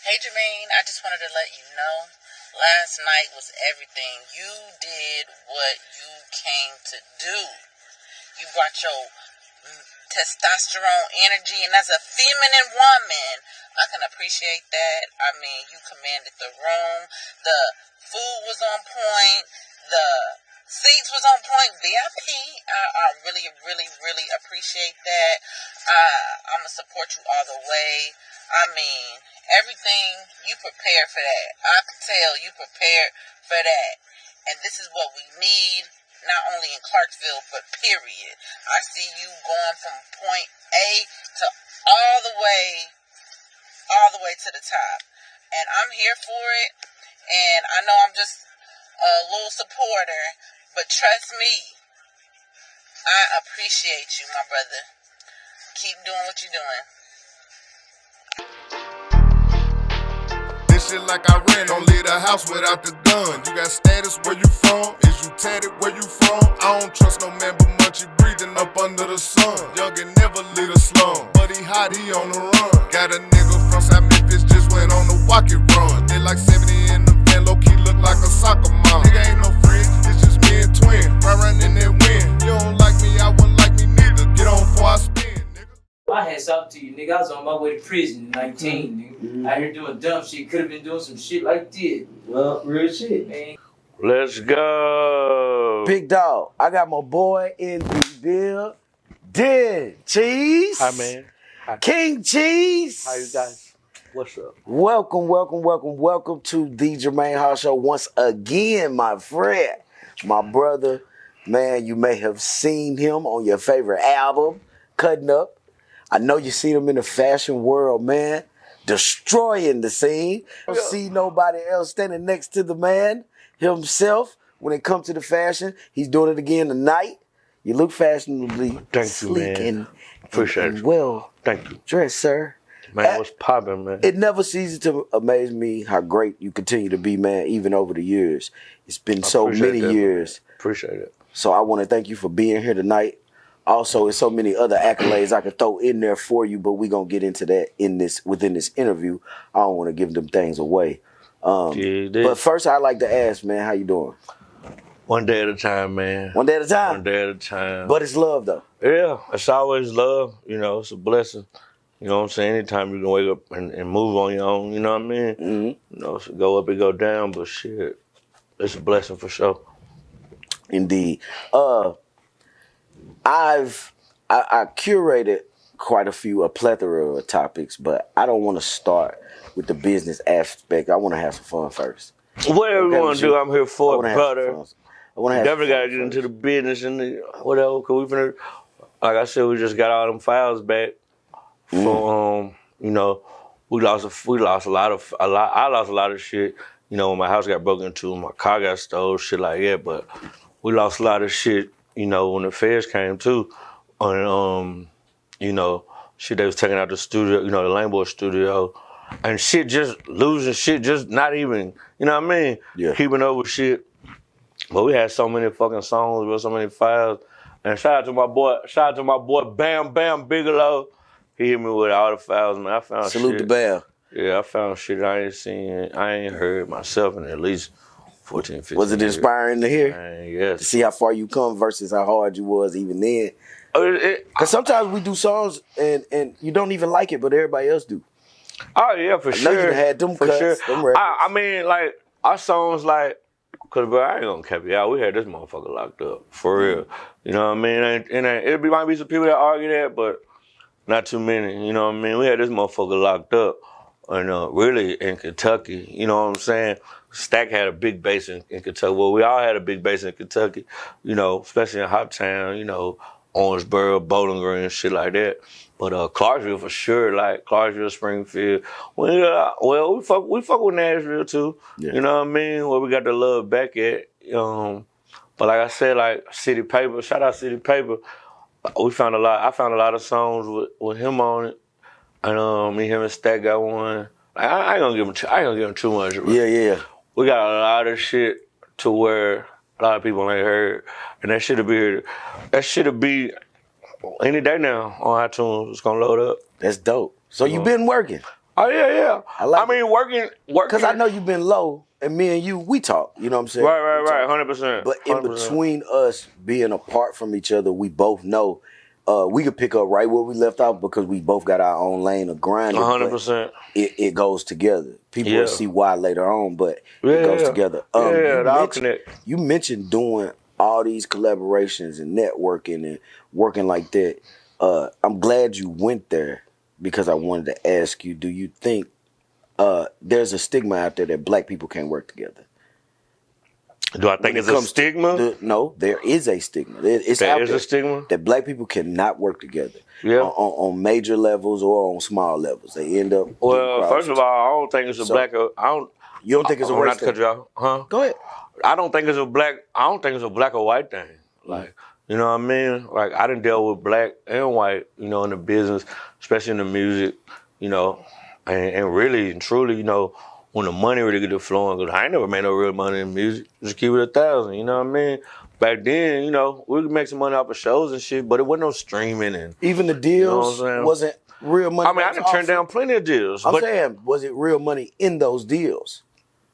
Hey Jermaine, I just wanted to let you know, last night was everything. You did what you came to do. You brought your testosterone energy, and as a feminine woman, I can appreciate that. I mean, you commanded the room. The food was on point. The seats was on point. VIP. I really, really, really appreciate that. I'm going to support you all the way. I mean, everything, you prepared for that. I can tell you prepared for that. And this is what we need, not only in Clarksville, but period. I see you going from point A to all the way to the top. And I'm here for it. And I know I'm just a little supporter, but trust me, I appreciate you, my brother. Keep doing what you're doing. This shit like I ran, don't leave the house without the gun. You got status, where you from? Is you tatted, where you from? I don't trust no man but Munchie breathing up under the sun. Youngin' never leave a slum, but he hot, he on the run. Got a nigga from South Memphis, just went on the walk it run. They like 70 in the van, low-key look like a soccer mom. Nigga ain't no friend, it's just me and twin. Right around in that wind. You don't like me, I wouldn't like me neither. Get on before I spin. My hats off to you, nigga. I was on my way to prison at 19, nigga. Out here doing dumb shit. Could have been doing some shit like this. Well, real shit, man. Let's go. Big dog, I got my boy in the building. Cheese. Hi, man. Hi. King Cheez. How you guys? What's up? Welcome to the Jermaine Hall Show once again, my friend. My brother, man, you may have seen him on your favorite album, Cutting Up. I know you seen him in the fashion world, man, destroying the scene. I don't see nobody else standing next to the man himself when it comes to the fashion. He's doing it again tonight. You look fashionably sleek and Appreciate it. Well Thank you. dressed, sir. Man, what's poppin', man? It never ceases to amaze me how great you continue to be, man, even over the years. It's been so many years. Appreciate it. So I want to thank you for being here tonight. Also, there's so many other accolades I could throw in there for you, but we're going to get into that within this interview. I don't want to give them things away. But first, I'd like to ask, man, how you doing? One day at a time, man. One day at a time? One day at a time. But it's love, though. Yeah, it's always love. You know, it's a blessing. You know what I'm saying? Anytime you can wake up and move on your own, you know what I mean? Mm-hmm. You know, so go up and go down, but shit, it's a blessing for sure. Indeed. I curated quite a plethora of topics, but I don't want to start with the business aspect. I want to have some fun first. Whatever you want to do, I'm here for it, brother. Definitely got to get into the business and whatever, because we finna, like I said, we just got all them files back from, you know, I lost a lot of shit, you know, when my house got broken into, my car got stolen, shit like that, but we lost a lot of shit, you know, when the feds came too, and you know, shit they was taking out the studio, you know, the Lane Boy studio, and shit just losing shit, just not even, you know what I mean? Yeah. Keeping up with shit. But we had so many fucking songs, with so many files. And shout out to my boy Bam Bam Bigelow. He hit me with all the files, man. I found Salute shit. to Bam. Yeah, I found shit I ain't seen, I ain't heard myself in at least 14, 15 Was it years. inspiring to hear? Yes. To see how far you come versus how hard you was even then. Because sometimes we do songs and you don't even like it, but everybody else do. Oh, yeah, for sure. I know you had them for cuts, sure. them records. I mean, like, our songs, like, because, bro, I ain't gonna cap you out. We had this motherfucker locked up, for real. You know what I mean? And it might be some people that argue that, but not too many. You know what I mean? We had this motherfucker locked up, and really in Kentucky. You know what I'm saying? Stack had a big base in Kentucky. Well, we all had a big base in Kentucky, you know, especially in Hoptown, you know, Orangeburg, Bowling Green, shit like that. But Clarksville for sure, like Clarksville, Springfield. Well, we fuck with Nashville too. Yeah. You know what I mean? Where we got the love back at. But like I said, like City Paper, shout out City Paper. I found a lot of songs with him on it, and me, him, and Stack got one. Like, I ain't gonna give him too much. Yeah. We got a lot of shit to where a lot of people ain't heard, and that shit'll be any day now on iTunes. It's gonna load up. That's dope. So you been working? Oh yeah. I mean, working. Because I know you've been low, and me and you, we talk. You know what I'm saying? Right. 100%. But in between us being apart from each other, we both know we could pick up right where we left off because we both got our own lane of grinding. 100%. It goes together. People will see why later on, but it goes together. You mentioned doing all these collaborations and networking and working like that. I'm glad you went there because I wanted to ask you, do you think there's a stigma out there that black people can't work together? Do I think it's a stigma? No, there is a stigma. It's there is a stigma that black people cannot work together. Yeah. On major levels or on small levels, they end up. Well, first of all, I don't think it's a black. You don't think it's a race not to cut you off, huh? Go ahead. I don't think it's a black or white thing. Like, you know what I mean? Like, I done dealt with black and white, you know, in the business, especially in the music, you know, and really and truly, you know, when the money really get to flowing, because I ain't never made no real money in music. Just keep it 1,000, you know what I mean? Back then, you know, we could make some money off of shows and shit, but it wasn't no streaming and even the deals wasn't real money. I mean, I done turned down plenty of deals. I'm saying, was it real money in those deals?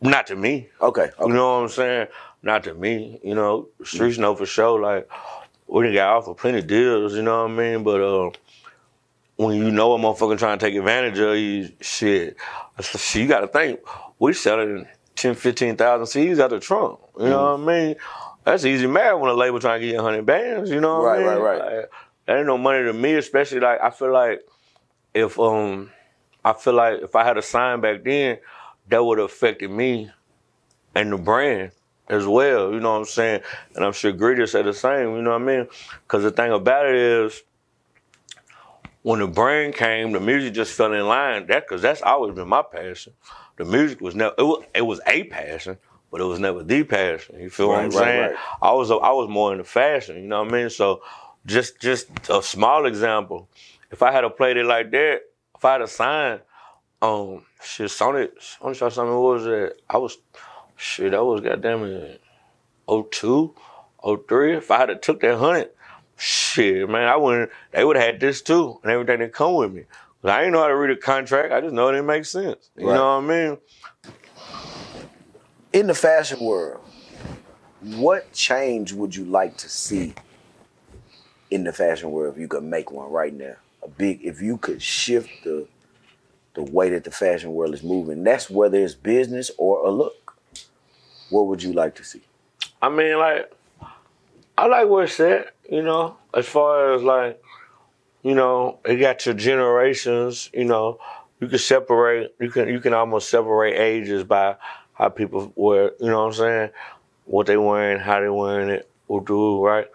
Not to me. Okay. You know what I'm saying? Not to me. You know, streets know for sure. Like, we done got offered plenty of deals, you know what I mean? But when you know a motherfucker trying to take advantage of you, shit, you got to think, we selling 10, 15,000 CDs out the trunk. You know what I mean? That's easy math when a label trying to get you 100 bands, you know what I mean? Right. Like, that ain't no money to me, especially like, I feel like if I had a sign back then, that would have affected me and the brand as well, you know what I'm saying? And I'm sure Greedy said the same, you know what I mean? Because the thing about it is, when the brand came, the music just fell in line. Because that's always been my passion. The music was never, it was a passion, but it was never the passion. You feel what I'm saying? Right. I was more into fashion, you know what I mean? So just a small example, if I had played it like that, if I had a sign, Sony shot something, what was that? That was goddamn it 02, 03. If I had took that 100, shit, man, they would have had this too, and everything that come with me. But I didn't know how to read a contract, I just know it didn't make sense. You know what I mean? In the fashion world, what change would you like to see in the fashion world if you could make one right now? If you could shift the way that the fashion world is moving, that's whether it's business or a look. What would you like to see? I mean, like, I like where it's at, you know, as far as like, you know, it got your generations, you know, you can almost separate ages by how people wear, you know what I'm saying? What they wearing, how they wearing it, will do, right?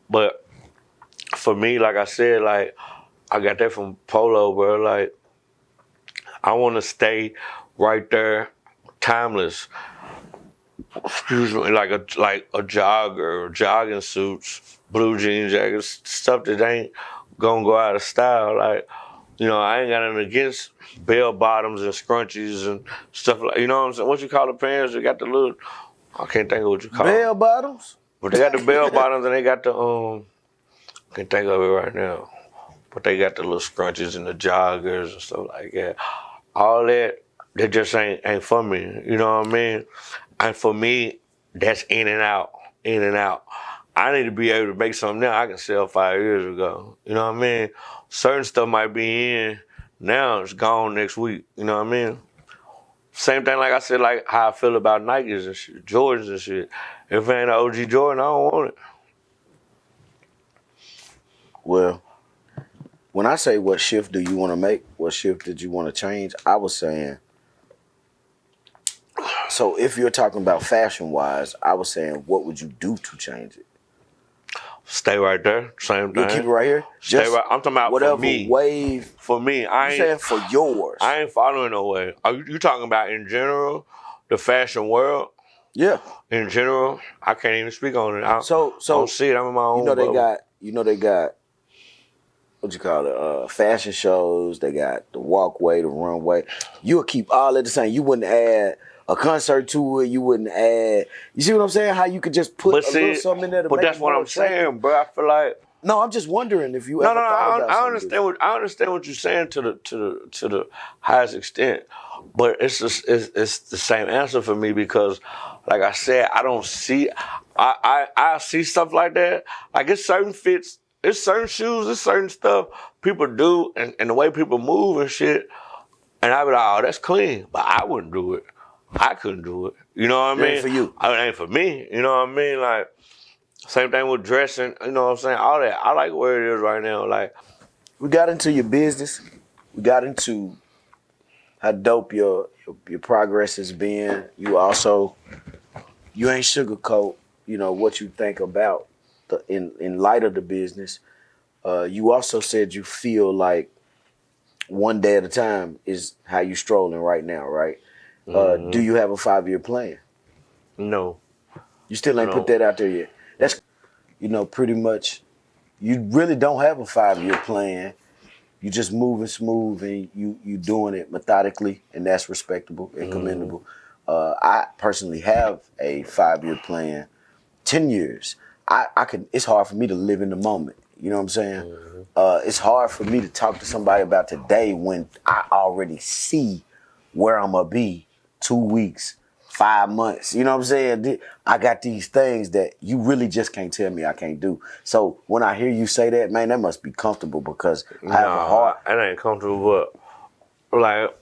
But for me, like I said, like, I got that from Polo, bro. Like, I want to stay right there, timeless. Excuse me, like a jogger, jogging suits, blue jean jackets, stuff that ain't gonna go out of style. Like, you know, I ain't got nothing against bell bottoms and scrunchies and stuff like, you know what I'm saying? What you call the pants? They got the little, I can't think of what you call them. Bell bottoms? But they got the bell bottoms and they got the, I can't think of it right now. But they got the little scrunchies and the joggers and stuff like that. All that just ain't for me. You know what I mean? And for me, that's in and out. I need to be able to make something now I can sell 5 years ago. You know what I mean? Certain stuff might be in now, it's gone next week. You know what I mean? Same thing like I said, like how I feel about Nikes and shit, Jordans and shit. If it ain't an OG Jordan, I don't want it. Well, when I say what shift do you want to make, what shift did you want to change, I was saying, so if you're talking about fashion-wise, I was saying, what would you do to change it? Stay right there, same thing. You keep it right here? Stay right. I'm talking about whatever for me. Wave. For me, You saying for yours? I ain't following no way. Are you talking about in general, the fashion world? Yeah. In general, I can't even speak on it. I don't see it. I'm in my own. They got. What you call it? Fashion shows. They got the walkway, the runway. You would keep all of the same. You wouldn't add a concert to it. You wouldn't add. You see what I'm saying? How you could just put a little something in there to but make that's it what more I'm saying, bro. I feel like No, I'm just wondering if you No, ever thought about I understand what you're saying to the highest extent, but it's the same answer for me because, like I said, I don't see. I see stuff like that. Like it's certain fits, it's certain shoes, it's certain stuff people do, and the way people move and shit. And I be like, oh, that's clean, but I wouldn't do it. I couldn't do it. You know what I mean? It ain't for you. It ain't for me. You know what I mean? Like. Same thing with dressing, you know what I'm saying? All that. I like where it is right now. Like, we got into your business. We got into how dope your progress has been. You ain't sugarcoat, what you think about in light of the business. You also said you feel like one day at a time is how you strolling right now, right? Mm-hmm. Do you have a 5-year plan? No. You still ain't put that out there yet. That's, pretty much, you really don't have a 5-year plan. You just moving smooth and you doing it methodically, and that's respectable and commendable. I personally have a 5-year plan, 10 years. It's hard for me to live in the moment. You know what I'm saying? It's hard for me to talk to somebody about today when I already see where I'm gonna be 2 weeks, 5 months. You know what I'm saying? I got these things that you really just can't tell me I can't do. So when I hear you say that, man, that must be comfortable because I have a heart. It ain't comfortable, but like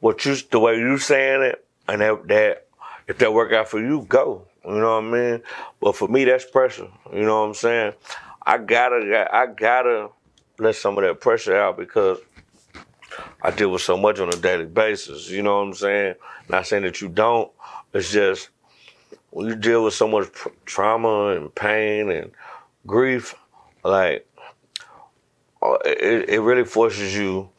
the way you saying it, and that if that work out for you, go. You know what I mean? But for me, that's pressure. You know what I'm saying? I gotta let some of that pressure out because I deal with so much on a daily basis. You know what I'm saying? Not saying that you don't. It's just when you deal with so much trauma and pain and grief, like it really forces you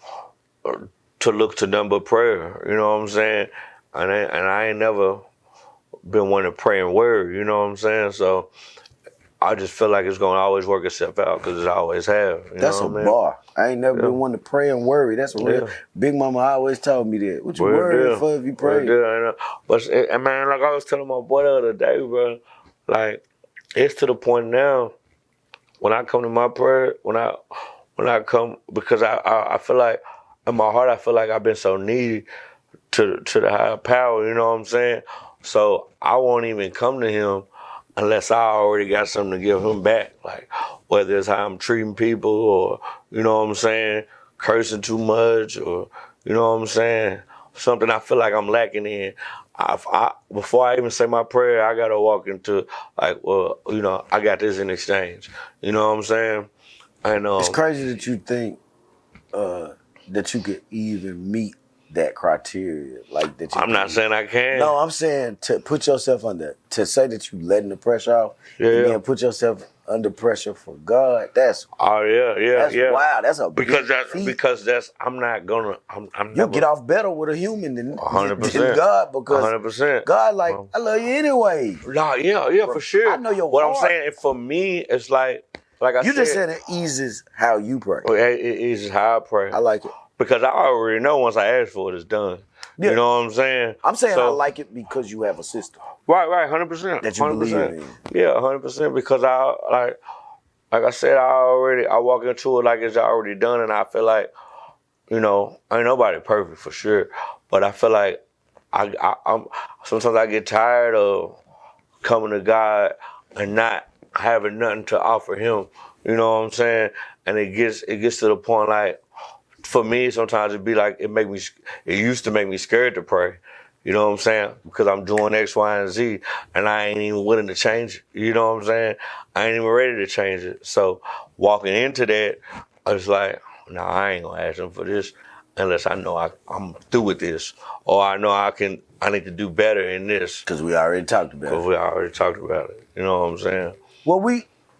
to look to nothing but prayer. You know what I'm saying? And I ain't never been one to pray and worry. You know what I'm saying? So I just feel like it's gonna always work itself out because it always have. That's a bar. I ain't never been one to pray and worry. That's a real. Big Mama always told me that. What you worrying for if you pray? But man, like I was telling my boy the other day, bro, like it's to the point now when I come to my prayer, when I come, because I feel like in my heart I feel like I've been so needy to the higher power. You know what I'm saying? So I won't even come to him unless I already got something to give him back, like whether it's how I'm treating people or, you know what I'm saying, cursing too much or, you know what I'm saying, something I feel like I'm lacking in. Before I even say my prayer, I got to walk into like, well, I got this in exchange. You know what I'm saying? And it's crazy that you think that you could even meet that criteria, like that. I'm not saying I can. No, I'm saying to put yourself under, to say that you letting the pressure off, and then put yourself under pressure for God. That's that's wow. That's a because I'm not gonna. You'll get off better with a human than 100%. God because 100%. God I love you anyway. Nah, yeah, for sure. I know your what heart. I'm saying for me, it's like I said. You just said it eases how you pray. It eases how I pray. I like it. Because I already know once I ask for it, it's done. Yeah. You know what I'm saying? I'm saying I like it because you have a system. Right, 100%. That you 100%. believe in. Yeah, 100%. Because like I said, I walk into it like it's already done, and I feel like, ain't nobody perfect for sure, but I feel like I'm sometimes I get tired of coming to God and not having nothing to offer Him. You know what I'm saying? And it gets to the point like. For me, sometimes it'd be like, it used to make me scared to pray. You know what I'm saying? Because I'm doing X, Y, and Z, and I ain't even willing to change it. You know what I'm saying? I ain't even ready to change it. So walking into that, I was like, no, I ain't gonna ask him for this unless I know I'm through with this. Or I know I need to do better in this. Because we already talked about it. You know what I'm saying? Well,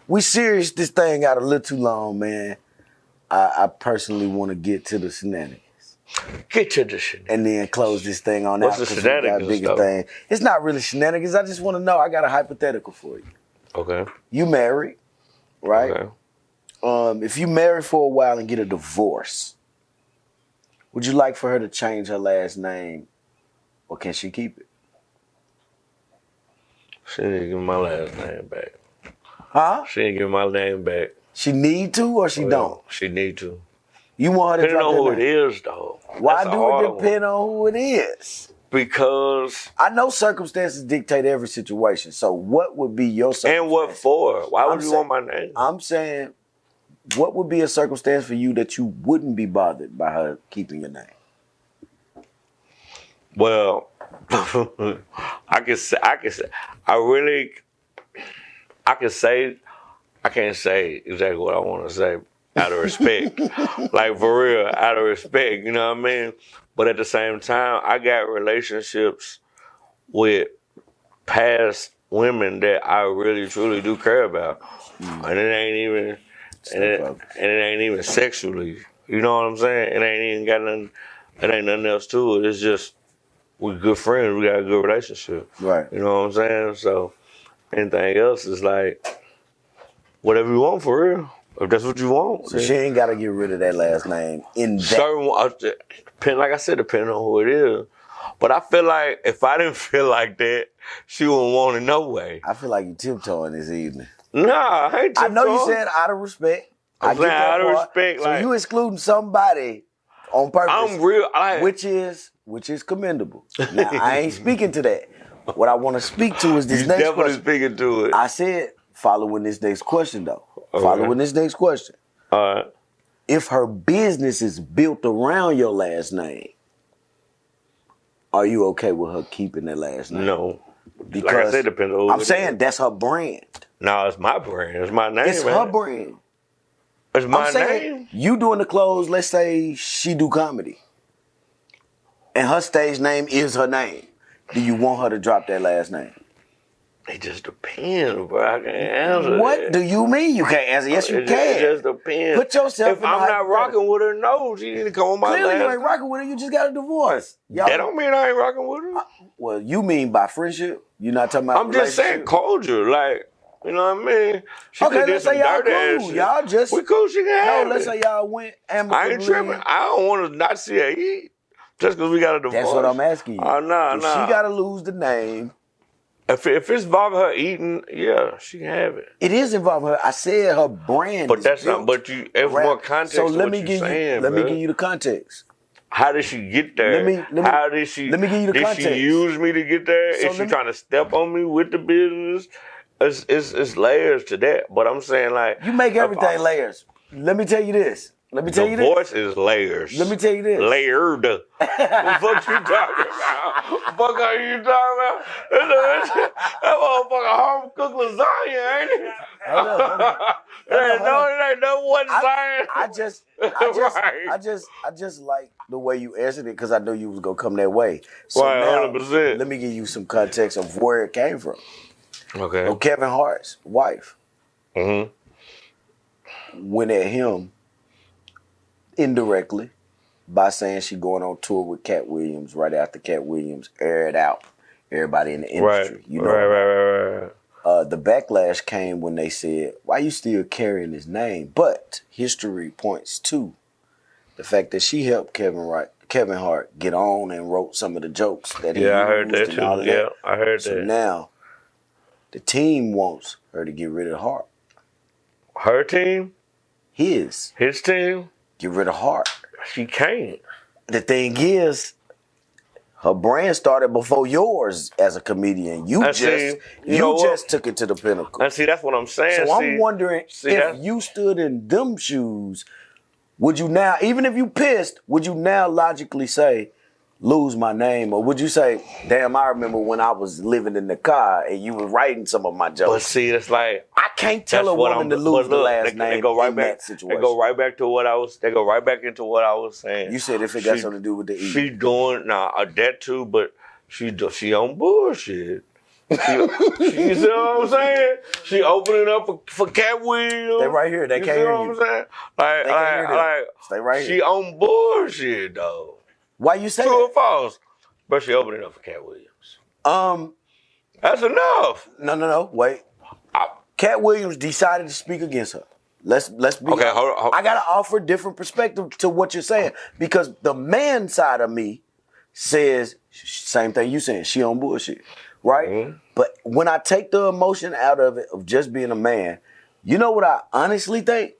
we serious this thing out a little too long, man. I personally want to get to the shenanigans. Get to the shenanigans. And then close this thing on What's out. the shenanigans? Bigger thing. It's not really shenanigans. I just want to know. I got a hypothetical for you. Okay. You married, right? Okay. If you married for a while and get a divorce, would you like for her to change her last name or can she keep it? She didn't give me my last name back. Huh? She didn't give me my name back. She need to or she don't? She need to. You want her to Depending drop on that who name? it is, though. Why That's a do it hard depend one. on who it is? Because. I know circumstances dictate every situation. So what would be your circumstance? And what for? Why would you saying- want my name? I'm saying, what would be a circumstance for you that you wouldn't be bothered by her keeping your name? Well, I can say, I can't say exactly what I want to say out of respect. Like, for real, out of respect, you know what I mean? But at the same time, I got relationships with past women that I really, truly do care about. And it ain't even, and it ain't even sexually. You know what I'm saying? It ain't even got nothing, it ain't nothing else to it. It's just, we're good friends. We got a good relationship. Right. You know what I'm saying? So anything else is like whatever you want for real. If that's what you want. So she ain't got to get rid of that last name in that. Certain, like I said, depending on who it is. But I feel like if I didn't feel like that, she wouldn't want it no way. I feel like you tiptoeing this evening. Nah, I ain't I know you tiptoeing. said out of respect. I'm saying out of respect. So like, you excluding somebody on purpose. I'm real. Which is commendable. Now, I ain't speaking to that. What I want to speak to is this you next definitely question. speaking to it. I said following this next question, though. Okay. Following this next question. All right. If her business is built around your last name, are you okay with her keeping that last name? No. Because like I said, depends on who I'm it saying is. that's her brand. No, it's my brand. It's my name, It's man. her brand. It's my I'm saying name. you doing the clothes, let's say she do comedy. And her stage name is her name. Do you want her to drop that last name? It just depends, bro. I can't answer What that. do you mean you can't answer? Yes, you It can. just depends. Put yourself If in the I'm not hypothetical. rocking with her, no, she need to come on my Clearly you last. ain't rocking with her, you just got a divorce. Y'all, That don't mean I ain't rocking with her. well, you mean by friendship? You're not talking about I'm just saying relationship? cordial, like, you know what I mean? She Okay, could do let's some say y'all dirty ass cool. shit. Y'all just... We cool, she can have No, let's it. say y'all went amicably. I ain't tripping. I don't want to not see her eat just because we got a divorce. That's what I'm asking you. Oh, nah. If she got to lose the name... If it's involving her eating, yeah, she can have it. It is involving her. I said her brand But is that's built not, but you, it's around- more context So to let what me you're give saying, you. Let me bruh. give you the context. How did she get there? Let me How did she? let me give you the did context. she use me to get there? So Is she let me- trying to step on me with the business? It's layers to that. But I'm saying like You make everything layers. Let me tell you this. Let me tell you this. divorce is layers. Let me tell you this. Layered. What the fuck you talking about? Fuck are you talking about? That motherfucker home cooked lasagna, ain't it? Hold up. It ain't no one saying. I just like the way you answered it because I knew you was gonna come that way. So Right, now 100%. let me give you some context of where it came from. Okay. So Kevin Hart's wife Mm-hmm. went at him indirectly by saying she going on tour with Cat Williams right after Cat Williams aired out everybody in the industry. Right. You know, Right. the backlash came when they said, "Why you still carrying his name?" But history points to the fact that she helped Kevin Hart get on and wrote some of the jokes that he Yeah, I heard used that and too. all of Yeah, that. I heard So that. now the team wants her to get rid of Hart. Her team, His team, get rid of Hart. she can't. The thing is, her brand started before yours as a comedian. You I see. You know what? just took it to the pinnacle. And see, that's what I'm saying. So I'm wondering if that's- you stood in them shoes, would you now, even if you pissed, would you now logically say, lose my name? Or would you say, damn, I remember when I was living in the car and you were writing some of my But jokes. see, it's like I can't tell that's a what woman to but lose the look, last they name go right in back, that situation. They go right back to what I was. They go right back into what I was saying. You said if it got something to do with the E. She doing that too, but she on bullshit. You see what I'm saying? She opening up for Cat Williams. They right here. They You can't see hear what you. I'm saying? They can't hear them. Like Stay right she here. on bullshit though. Why you say True that? or false? But she opening up for Cat Williams. That's enough. No. Wait. Cat Williams decided to speak against her. Let's be Okay, honest. hold on. I gotta offer different perspective to what you're saying because the man side of me says same thing you saying. She on bullshit, right? Mm-hmm. But when I take the emotion out of it of just being a man, You know what I honestly think?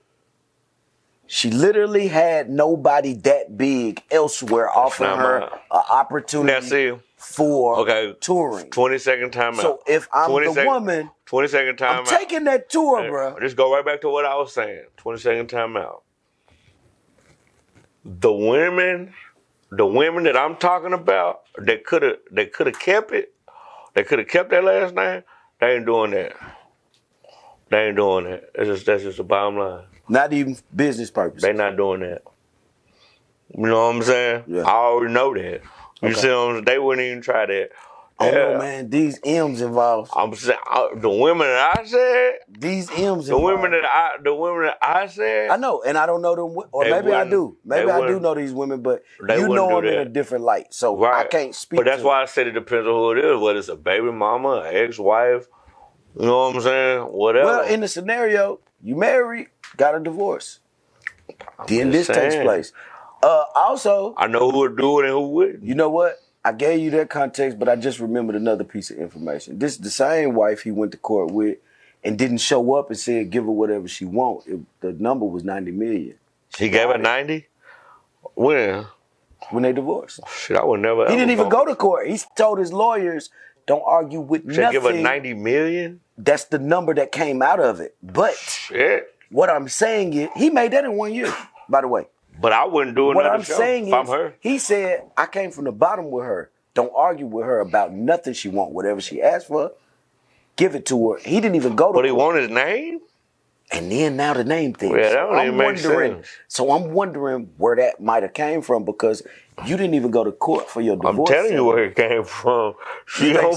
She literally had nobody that big elsewhere offering her an opportunity for touring. 20-second timeout. So if I'm the woman, 20-second timeout. I'm taking that tour, bro. Just go right back to what I was saying. 20-second timeout. The women that I'm talking about, that could have kept it. They could have kept their last name. They ain't doing that. They ain't doing that. That's just the bottom line. Not even business purposes. They not doing that. You know what I'm saying? Yeah. I already know that. You see what I'm saying? They wouldn't even try that. Oh no, man. These M's involved. I'm saying the women that I said. These M's involved. The women that I said. I know, and I don't know them. Or maybe I do. Maybe I do know these women, but you know them in a different light. So I can't speak. But that's why I said it depends on who it is. Whether it's a baby mama, an ex-wife. You know what I'm saying? Whatever. Well, in the scenario, you married, got a divorce. Then this takes place. Also, I know who would do it and who wouldn't. You know what? I gave you that context, but I just remembered another piece of information. This is the same wife he went to court with and didn't show up and said give her whatever she want. The number was 90 million. He gave her 90? When? When they divorced. Shit, I would never. He didn't even go to court. He told his lawyers, don't argue with nothing. Should give her 90 million? That's the number that came out of it. But what I'm saying is, he made that in 1 year, by the way. But I wouldn't do another show if I'm her. He said, I came from the bottom with her. Don't argue with her about nothing she want. Whatever she asked for, give it to her. He didn't even go to But he want his name? And then now the name thing. Yeah, that don't even make sense. So I'm wondering where that might have came from because you didn't even go to court for your divorce. I'm telling you where it came from. She on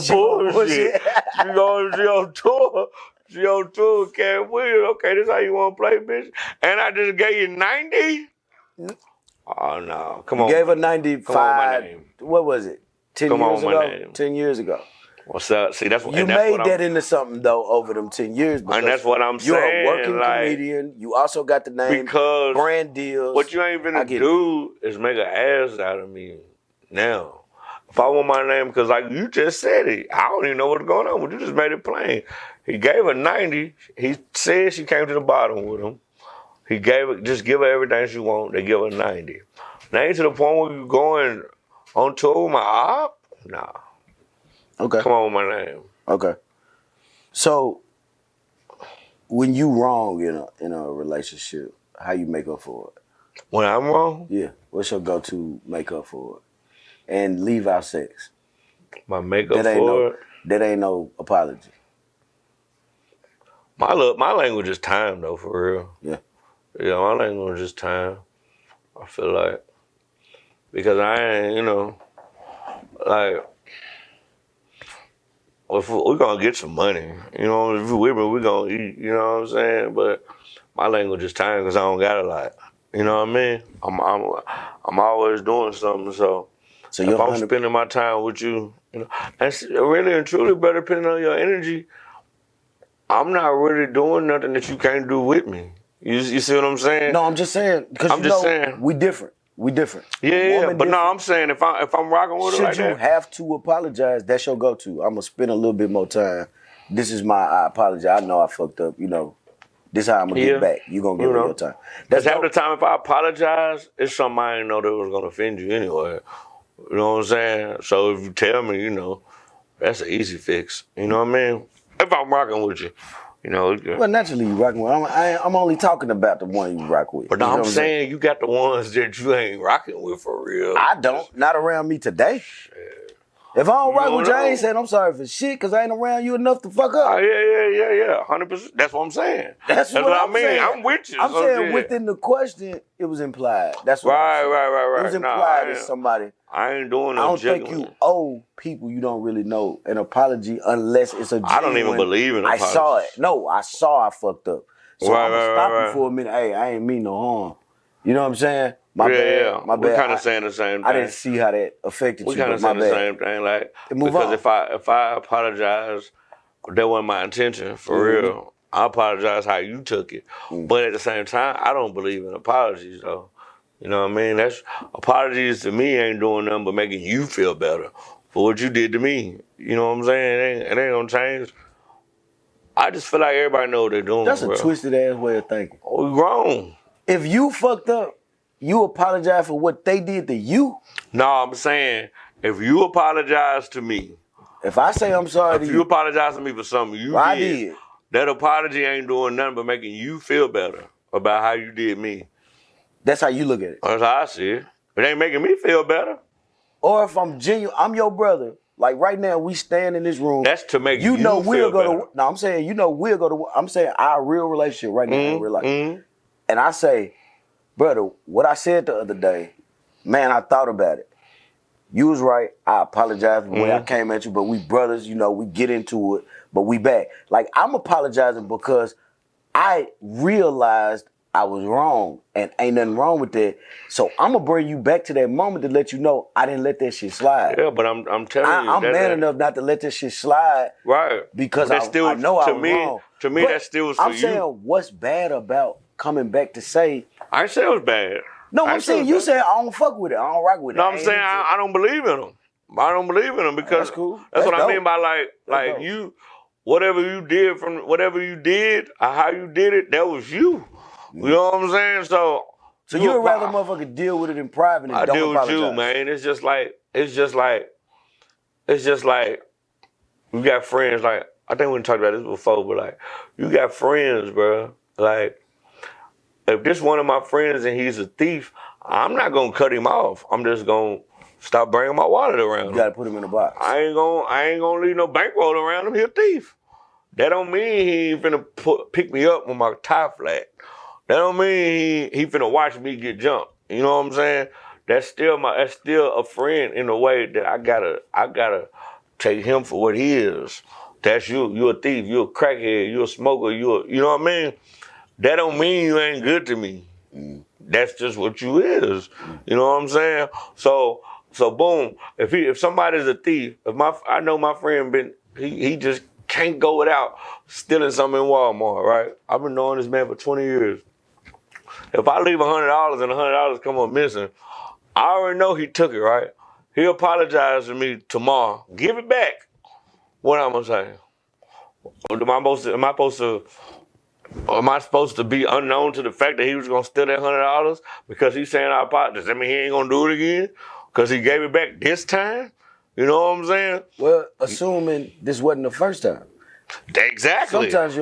bullshit. She on tour. She on tour, can't win. Okay, this how you want to play, bitch? And I just gave you 90? Oh, no. Come on. You gave her 95. Come on, my name. What was it? 10 Come years on, ago? my name. 10 years ago. What's up? See, that's what you made that into something though over them 10 years. And that's what I'm saying. You're a working comedian. You also got the name, because brand deals. What you ain't gonna do is make an ass out of me now. If I want my name, because like you just said it, I don't even know what's going on, but you just made it plain. He gave her 90. He said she came to the bottom with him. He gave her, just give her everything she want. They give her 90. Now ain't to the point where you going on tour with my op? Nah. Okay. Come on with my name. Okay. So when you wrong in a relationship, how you make up for it? When I'm wrong? Yeah. What's your go-to make up for it? And leave out sex. My makeup for it? That ain't no apology. My language is time though, for real. Yeah. Yeah, my language is time. I feel like. Because I ain't, like, if we're going to get some money. If you're with me, we're going to eat, you know what I'm saying? But my language is time because I don't got a lot. You know what I mean? I'm always doing something, so if I'm spending my time with you, that's really and truly, brother, depending on your energy, I'm not really doing nothing that you can't do with me. You see what I'm saying? No, I'm just saying, because we different. We different. Yeah, but no, I'm saying if I'm rocking with her like that. Should you have to apologize, that's your go-to. I'm going to spend a little bit more time. This is I apologize. I know I fucked up. This is how I'm going to get back. You're going to give me your time. That's half the time if I apologize, it's something I didn't know that was going to offend you anyway. You know what I'm saying? So if you tell me, that's an easy fix. You know what I mean? If I'm rocking with you. Well, naturally you rocking with. I'm only talking about the one you rock with. But no, I'm saying you got the ones that you ain't rocking with for real. I don't. Not around me today. If I don't rock with you, I ain't saying I'm sorry for shit because I ain't around you enough to fuck up. Yeah. 100%. That's what I'm saying. That's what I mean. Saying. I'm with you. I'm saying within the question, it was implied. That's what right. It was implied as somebody. I ain't doing no I don't think you owe people you don't really know an apology unless it's a genuine. I don't even believe in apologies. I saw it. No, I fucked up. So I'm going to stop you for a minute. Hey, I ain't mean no harm. You know what I'm saying? My bad. We're kind of saying the same thing. I didn't see how that affected you. We kind of saying the same thing. Like, because if I apologize, that wasn't my intention, for real. I apologize how you took it. But at the same time, I don't believe in apologies, though. You know what I mean? Apologies to me ain't doing nothing but making you feel better for what you did to me. You know what I'm saying? It ain't gonna change I just feel like everybody know what they're doing. That's a bro. twisted ass way of thinking. We grown. If you fucked up, you apologize for what they did to you. No, I'm saying if you apologize to me, if I say I'm sorry to if you, you apologize to me for something you I did, did. That apology ain't doing nothing but making you feel better about how you did me. That's how you look at it. That's how I see it. It ain't making me feel better. Or if I'm genuine, I'm your brother. Like right now, we stand in this room. That's to make you know we'll feel go better. to. No, I'm saying we'll go to. I'm saying our real relationship right now in real life. Mm-hmm. And I say, brother, what I said the other day, man, I thought about it. You was right. I apologize for the way I came at you, but we brothers, we get into it, but we back. Like, I'm apologizing because I realized I was wrong and ain't nothing wrong with that. So I'm going to bring you back to that moment to let you know I didn't let that shit slide. Yeah, but I'm telling you. I'm man enough not to let that shit slide. Right. Because I know I was wrong. To me, but that still was for you. I'm saying, what's bad about coming back to say. I ain't say it was bad. No, I'm saying you said I don't fuck with it. I don't rock with it. No, I'm saying I don't believe in them. I don't believe in them because that's cool. That's what dope. I mean by like you, whatever you did or how you did it, that was you. You know what I'm saying? So you'd rather motherfucker deal with it in private and don't apologize. I deal with you, man. It's just like you got friends. Like I think we talked about this before, but like you got friends, bro. Like. If this one of my friends and he's a thief, I'm not gonna cut him off. I'm just gonna stop bringing my wallet around him. You gotta put him in a box. I ain't gonna leave no bankroll around him. He a thief. That don't mean he ain't finna pick me up with my tie flat. That don't mean he finna watch me get jumped. You know what I'm saying? That's still a friend in a way that I gotta take him for what he is. That's you. You a thief. You a crackhead. You a smoker. You know what I mean? That don't mean you ain't good to me. That's just what you is. You know what I'm saying? So boom. If somebody's a thief, I know my friend he just can't go without stealing something in Walmart, right? I've been knowing this man for 20 years. If I leave $100 and $100 come up missing, I already know he took it, right? He'll apologize to me tomorrow. Give it back. What I'm gonna say? Am I supposed to be unknown to the fact that he was going to steal that $100 because he's saying I apologize? Does that mean he ain't going to do it again because he gave it back this time? You know what I'm saying? Well, assuming this wasn't the first time. Exactly. Sometimes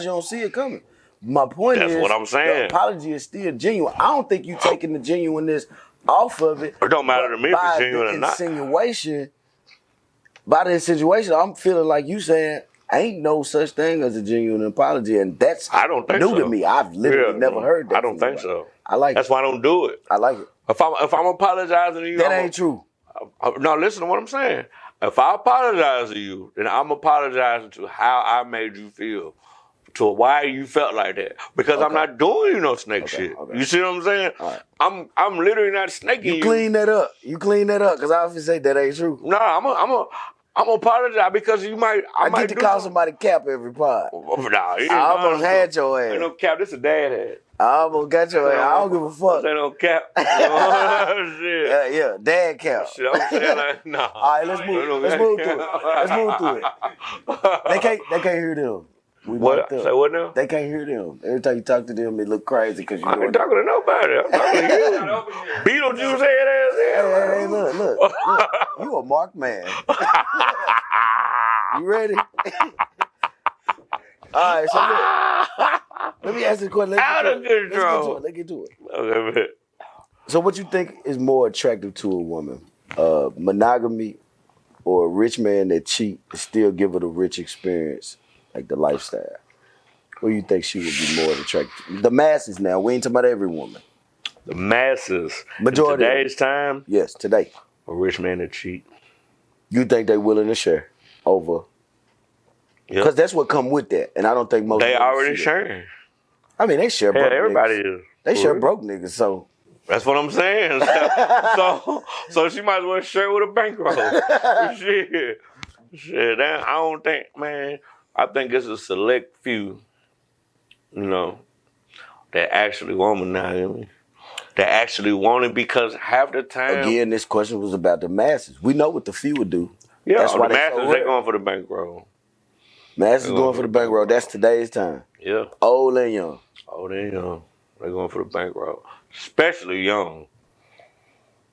you don't see it coming. My point is, that's what I'm saying. The apology is still genuine. I don't think you taking the genuineness off of it. It don't matter to me if it's genuine or not. By the insinuation, I'm feeling like you saying, ain't no such thing as a genuine apology, and that's new to me. I've literally never heard that. I don't think so. I like that's it. why I don't do it. I like it. If I'm apologizing to you, that ain't true. No, listen to what I'm saying. If I apologize to you, then I'm apologizing to how I made you feel, to why you felt like that. Because I'm not doing you no snake shit. Okay. You see what I'm saying? Right. I'm literally not snaking you. Clean that up. You clean that up, because I often say that ain't true. No, I'm gonna apologize because you might. I might get to call somebody cap every pod. Nah, I almost had your ass. Ain't no cap. This a dad hat. I almost got your ass. I don't give a fuck. Ain't no cap. Oh, shit. Yeah, dad cap. Shit, I'm saying like, nah. All right, let's move through it. They can't hear them. What? Say what now? They can't hear them. Every time you talk to them, they look crazy because you. I ain't talking to nobody. I'm talking to you. Beetlejuice head ass. Hey, look. You a marked man. You ready? All right, so look. Let me ask you a question. Let's get to it. Okay, man. So what you think is more attractive to a woman? Monogamy or a rich man that cheat and still give her the rich experience, like the lifestyle? What do you think she would be more attractive? The masses now. We ain't talking about every woman. The masses. Majority. In today's time? Yes, today. A rich man that cheat. You think they willing to share over? Because that's what come with that. And I don't think most they already sharing. I mean, they share broke niggas. Everybody is. They share broke niggas, so. That's what I'm saying. So she might as well share with a bankroll. Shit. I don't think, man. I think it's a select few, that actually want monogamy. That actually want it because half the time. Again, this question was about the masses. We know what the few would do. Yeah, that's why the masses, they're going for the bankroll. Masses going for the bankroll. That's today's time. Yeah. Old and young. Old and young. They're going for the bankroll. Especially young.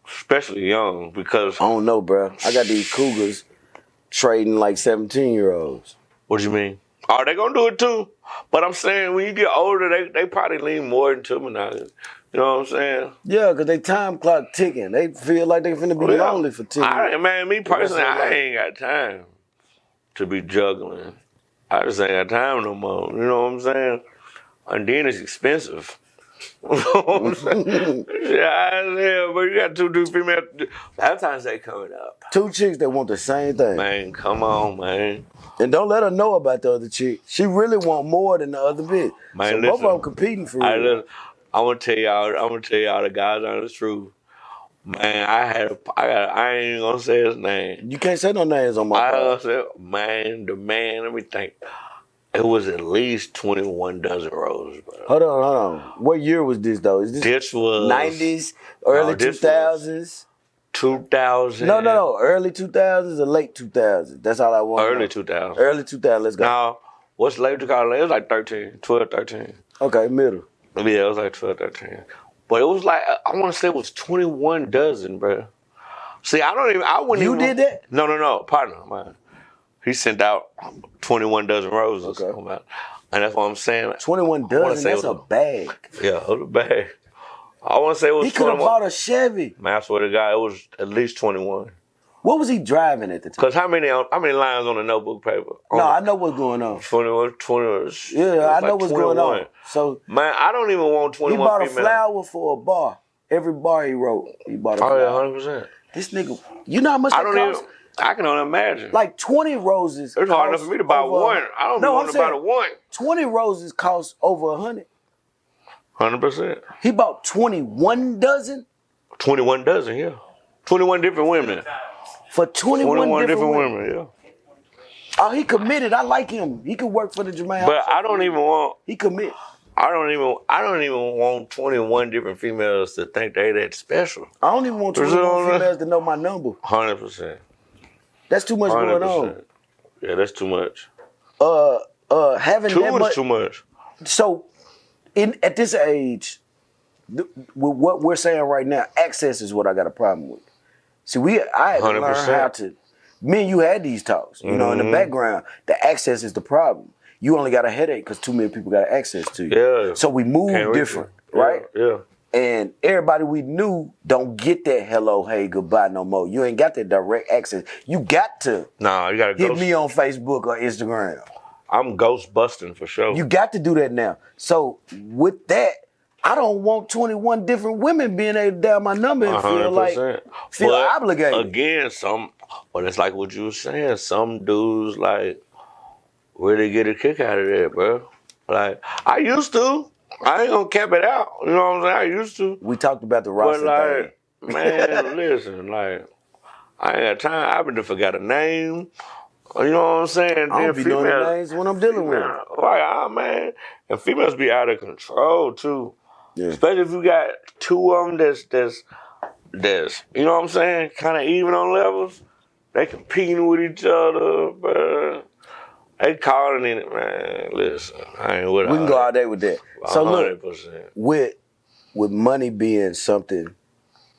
Especially young because... I don't know, bro. I got these cougars trading like 17-year-olds. What do you mean? Oh, they gonna do it too. But I'm saying when you get older, they probably lean more into me now. You know what I'm saying? Yeah, because they time clock ticking. They feel like they finna be lonely for 10 years. Man, me personally, I ain't got time to be juggling. I just ain't got time no more. You know what I'm saying? And then it's expensive. You know what I'm saying? Yeah, but you got two female. Valentine's Day coming up. 2 chicks that want the same thing. Man, come on, man. And don't let her know about the other chick. She really want more than the other bitch. Man, so listen, both of them competing for real. I'm gonna tell y'all the guys honest truth. Man, I ain't even gonna say his name. You can't say no names on my podcast. The man, let me think. It was at least 21 dozen roses, bro. Hold on. What year was this though? Is this was 90s, early 2000s? 2000. No. Early 2000s or late 2000s? That's all I want. Early 2000s. Early 2000s. Let's go. Now, what's late 2000? It was like 12, 13. Okay, middle. Yeah, it was like 12, 13. But it was like, I want to say it was 21 dozen, bro. See, You did that? No, partner, man. He sent out 21 dozen roses. Okay. And that's what I'm saying. 21 dozen, that's a bag. Yeah, it was a bag. I want to say it was 21. He could have bought a Chevy. Man, I swear to God, it was at least 21. What was he driving at the time? Because how many lines on the notebook paper? No, I know what's going on. 21. Yeah, I know what's 21. going on. So, man, I don't even want 21 he bought females. a flower for a bar. Every bar he wrote, he bought a flower. Oh, yeah, 100%. This nigga, you know how much that cost? I can only imagine. Like 20 roses. It's hard enough for me to buy one. I don't want to buy the one. 20 roses cost over 100. 100%. He bought 21 dozen? 21 dozen, yeah. 21 different women. For 21 different women, yeah. Oh, he committed. I like him. He could work for the Jermaine Hall Show. But I don't even want... He commit. I don't even want 21 different females to think they that special. I don't even want 21 females to know my number. 100%. That's too much 100%. going on. Yeah, that's too much. Having Two that much, is too much. So, at this age, with what we're saying right now, access is what I got a problem with. See, I had to 100%. learn how to. Me and you had these talks. You know, in the background, the access is the problem. You only got a headache because too many people got access to you. Yeah. So we move different, right? Yeah. And everybody we knew don't get that hello, hey, goodbye no more. You ain't got that direct access. You got to. Nah, you got to hit me on Facebook or Instagram. I'm ghost busting for sure. You got to do that now. So with that, I don't want 21 different women being able to dial my number and 100%. feel obligated. Again, but it's like what you were saying. Some dudes like really get a kick out of that, bro. Like I used to. I ain't gonna cap it out. You know what I'm saying? I used to. We talked about the roster thing. Man, listen, like I ain't got time. I been forgot a name. You know what I'm saying? I don't be doing the names when I'm dealing with them. Right, man. And females be out of control too. Yeah. Especially if you got two of them that's you know what I'm saying, kind of even on levels. They competing with each other, but they calling in it, man. Listen, I ain't with it. We can go all day with that. 100%. So look, with money being something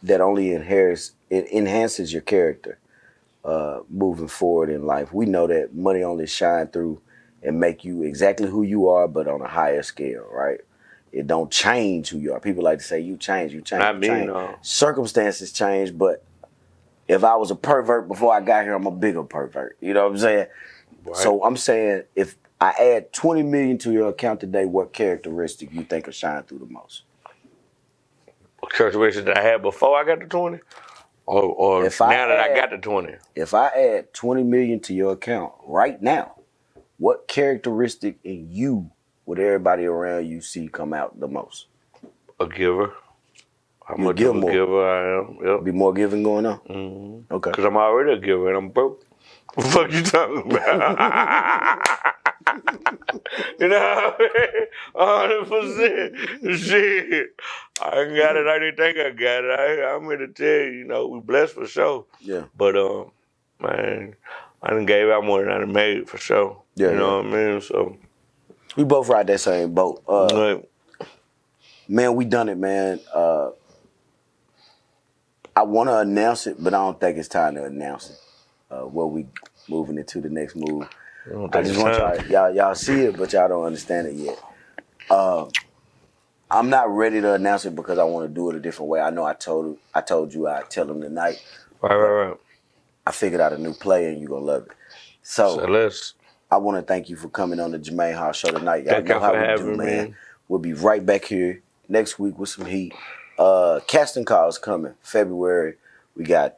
that only enhances your character moving forward in life, we know that money only shine through and make you exactly who you are, but on a higher scale, right? It don't change who you are. People like to say you change. Not me, no. Circumstances change, but if I was a pervert before I got here, I'm a bigger pervert. You know what I'm saying? Right. So I'm saying if I add 20 million to your account today, what characteristic you think will shine through the most? What characteristic that I had before I got to 20? Or that I got to 20? If I add 20 million to your account right now, what characteristic in you would everybody around you see come out the most? A giver. How much of a giver I am. Yep. Be more giving going on? Mm-hmm. Okay. Because I'm already a giver and I'm broke. What the fuck you talking about? You know what I mean? 100%. Shit. I ain't got it. I didn't think I got it. I'm here to tell you, we blessed for sure. Yeah. But, man, I done gave out more than I done made for sure. Yeah, you know what I mean? So we both ride that same boat. like, Man, we done it, man. I want to announce it, but I don't think it's time to announce it. Where we moving into the next move. I just want y'all see it, but y'all don't understand it yet. I'm not ready to announce it because I want to do it a different way. I know I told you I'd tell them tonight. Right. I figured out a new play and you're going to love it. So I want to thank you for coming on the Jermaine Hall Show tonight. Y'all know how we do, man. We'll be right back here next week with some heat. Casting calls coming February. We got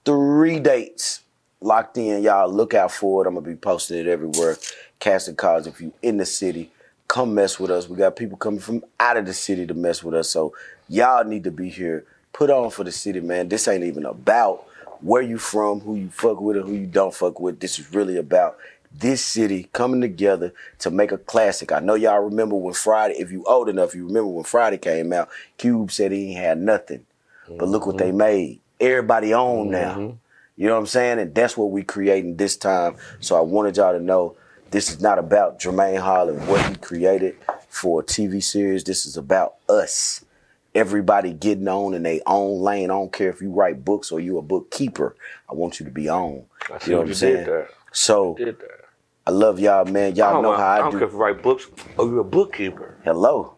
3 dates locked in. Y'all look out for it. I'm going to be posting it everywhere. Casting calls, if you in the city, come mess with us. We got people coming from out of the city to mess with us. So y'all need to be here. Put on for the city, man. This ain't even about where you from, who you fuck with, or who you don't fuck with. This is really about this city coming together to make a classic. I know y'all remember when Friday, if you old enough, you remember when Friday came out, Cube said he ain't had nothing. But look what they made. Everybody on now. You know what I'm saying? And that's what we creating this time. So I wanted y'all to know this is not about Jermaine Hall and what he created for a TV series. This is about us. Everybody getting on in their own lane. I don't care if you write books or you a bookkeeper. I want you to be on. You know what I'm saying? So I love y'all, man. Y'all know how I do. I don't care if you write books or you're a bookkeeper. Hello.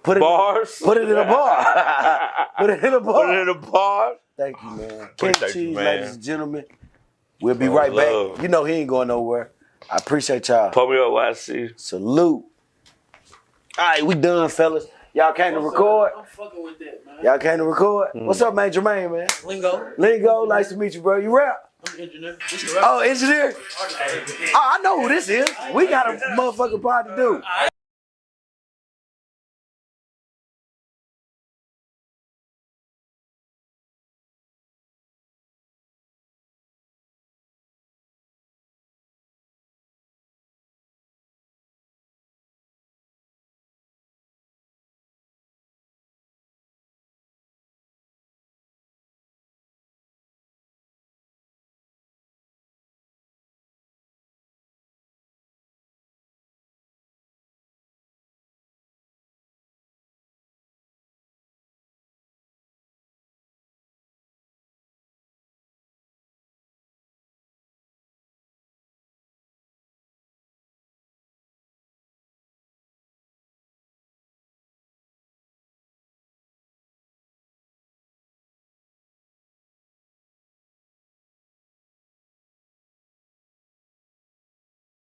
Put it Bars. Put it in a bar. Put it in a bar. Put it in a bar. Thank you, man. King Cheez, ladies and gentlemen. We'll be right back. You know he ain't going nowhere. I appreciate y'all. Pull me up while I see you. Salute. All right, we done, fellas. Y'all came to record? I'm fucking with that, man. Y'all came to record? What's up, man? Jermaine, man. Lingo, nice to meet you, bro. You rap? I'm an engineer. Oh, engineer? Oh, I know who this is. We got a motherfucking part to do.